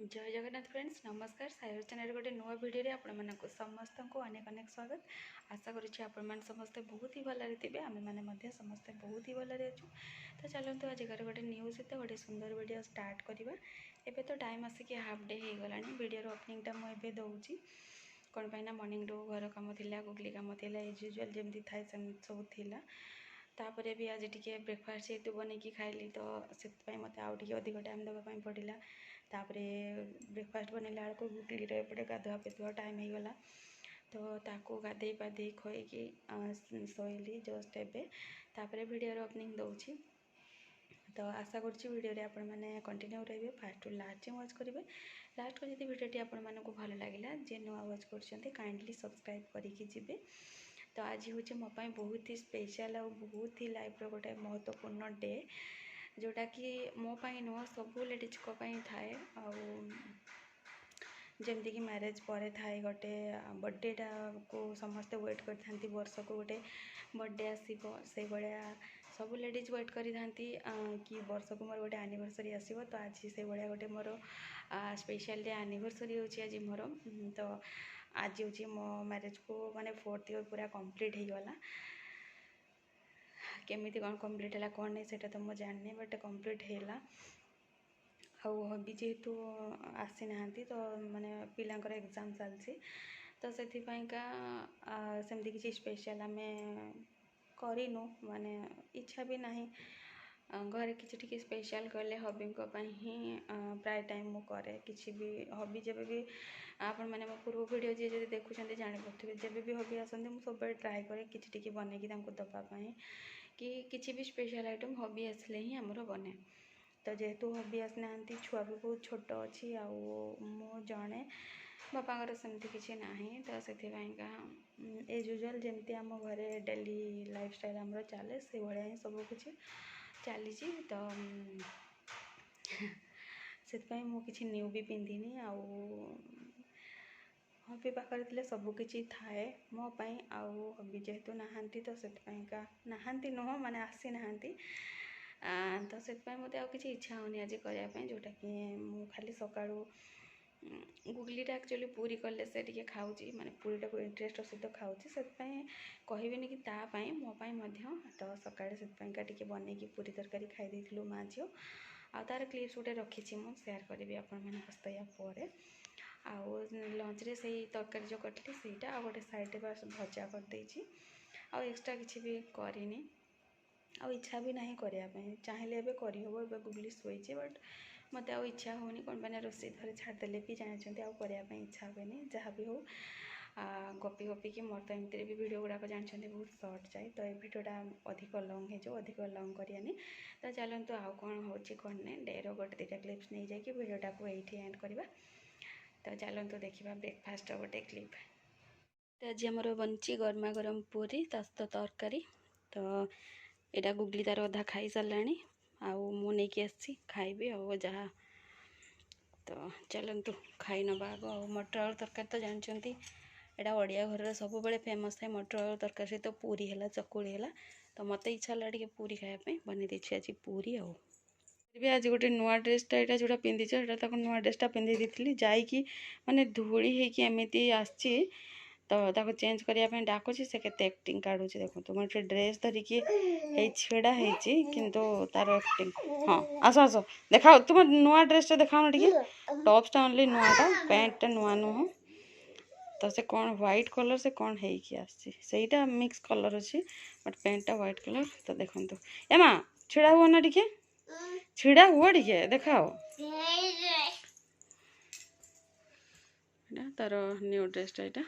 जय जगन्नाथ फ्रेंड्स नमस्कार सायर चैनल गोटे नुआ भिडियो आपको समस्त को अनेक अनेक स्वागत। आशा करुच्ची आपण समस्ते बहुत ही भलरे थे आम मैंने समस्ते बहुत ही भलरे अच्छु। तो चलते आज गोटे न्यूज सहित गोटे सुंदर वीडियो स्टार्ट करवा। एबे तो टाइम आसिक हाफ डे हो गला वीडियो ओपनिंगटा मुझे दूसरी कौन पाई मॉर्निंग रू घर कम थी गुगली कम थी एज यूजुआल जमी थाए सब थिला। तापर भी आज टी ब्रेकफास्ट जेहतु बनईकी खाइली तो से मत आउ टे अधिक टाइम देवाई पड़ा। तापर ब्रेकफास्ट बनैला बेलू गुगली एपटे गाधुआ पेधुआ टाइम हो गला तो ताकू गाधे पाधे खोईकी शोली जस्ट एबे तापर वीडियो ओपनिंग दूसरी। तो आशा करुच्ची वीडियो आपण मैंने कंटिन्यू रहिए फास्ट टू लास्ट वॉच करेंगे। लास्ट को जब वीडियोटी आपण मानक भल लगे जे नुआ वॉच कर काइंडली सब्सक्राइब करके जिबे। तो आज हूँ मोपाई बहुत ही स्पेशल और बहुत ही लाइफ गोटे महत्वपूर्ण डे जोटा कि मोपाई नुह सबू लेडीज थाए जमती कि मैरिज पर थाए गोटे बर्थडेटा को समस्ते वेट करते वर्ष को गोटे बर्थडे आसो से भाया सब लेडीज वेट करी कि वर्ष को मोर गोटे एनिवर्सरी आसो। तो आज से भाया गोटे मोर स्पेशल डे एनिवर्सरी होची आज मोर। तो आज हूँ मो मैरिज को माने 4th ईयर पूरा कंप्लीट हो गला। केमिति कौन कंप्लीट है कौन नहीं सेटा तो मुझे जाननी बट कंप्लीट है। हबी जेहेतु आसी ना तो माने पिलांकर एग्जाम चलती तो से सेमती किसी स्पेशल आम करूँ माने इच्छा भी नहीं घरे किसी स्पेशल कले हबी ही प्राय टाइम मु करे किसी भी हबी जब भी आपण मैंने मो पूर्व वीडियो जी जो देखुं जानीपे जब भी हबी आसती मुझे सब ट्राए करे कि बनईकी दवापाई कि किसी भी स्पेशल आइटम हबी आसले ही आमर बने। तो जेहेतु हबी आसना छुआ भी बहुत छोट अच्छी मु जड़े बापा सेमती किसी ना तो से एज यूजुआल जमती आम घरे डेली लाइफ स्टाइल आमर चले से भाया ही सब कुछ चली। तो से मु किसी न्यू भी पिंधिनी हबी पाखे थे सबकि थाए मोपाई हबी जेहेतु नहांती तो से नहांती नुह माने आसी नहांती तो से मत किसी इच्छा होनी आज करने जोटा कि मु खाली सका गुगलीटा एक्चुअली पूरी कले से टे खाऊँ माने पूरीटा को इंटरेस्ट सहित खाऊँ से कहबी कि तापाई मोपाई तो सका से बनईकी पूरी तरकारी खाई माँ झील आ तार क्लिप्स गोटे रखी मुझे सेयार करी आपण मैंने आउ लंच रे से तरकारी जो करी से गोटे साइड बस भजा करदे एक्सट्रा किसी भी करनी इच्छा भी नहीं करने चाहिए एवं करहब ए गुगली शोची बट मत इच्छा होनी कौन मैंने रोसे थे छाड़देले भी जानते आने इच्छा हुए जहाँ भी हो गपी गपी कि मोर तो एमती भी वीडियो गुड़ाक जानते बहुत सर्ट जाए तो ये वीडियोटा अधिक लंग हो अधिक लंग करानी। तो चलते आउ कौन हो कौन नहीं डेर गोटे दुटा क्लिप्स नहीं जाकि वीडियोटा को ये एंड करवा। तो चलते देखा ब्रेकफास्ट गोटे क्लिप। तो आज आमर बनची गरमा गरम पूरी सहित तरकारी। तो यहाँ गुगली तार अधा खाई सारे आउ नहीं आसी खाइबी जहाँ। तो चलतु खाई नवा आग मटर आलू तरकारी तो जानते यहाँ ओडिया घर सब बड़े फेमस है मटर आलू तरकारी सहित पूरी है चकुड़ी है। तो मत इच्छा टे पूरी खायापी बन दी आज पूरी आज गोटे नुआ ड्रेसटा यहाँ जोटा पिंधिच नुआ ड्रेसटा पिंधि दी जाकि माने धूली होमती आसी तो चेंज करने डाकुची से केते एक्टिंग काढ़ू देखो मोटे ड्रेस धरिकी छेड़ा किंतु तार एक्टिंग। हाँ आस आस देखा तुम नुआ ड्रेसटा देखा टे टॉप्सटा ओनली नुआटा पैंटटा नुआ नुह। तो से कौन व्हाइट कलर से कौन होईटा मिक्स कलर अच्छी बट पैंटटा व्हाइट कलर। तो देखो एमा छिड़ा हुआ ना टे छिड़ा हुआ टे देखाओ तार न्यू ड्रेसटा यहाँ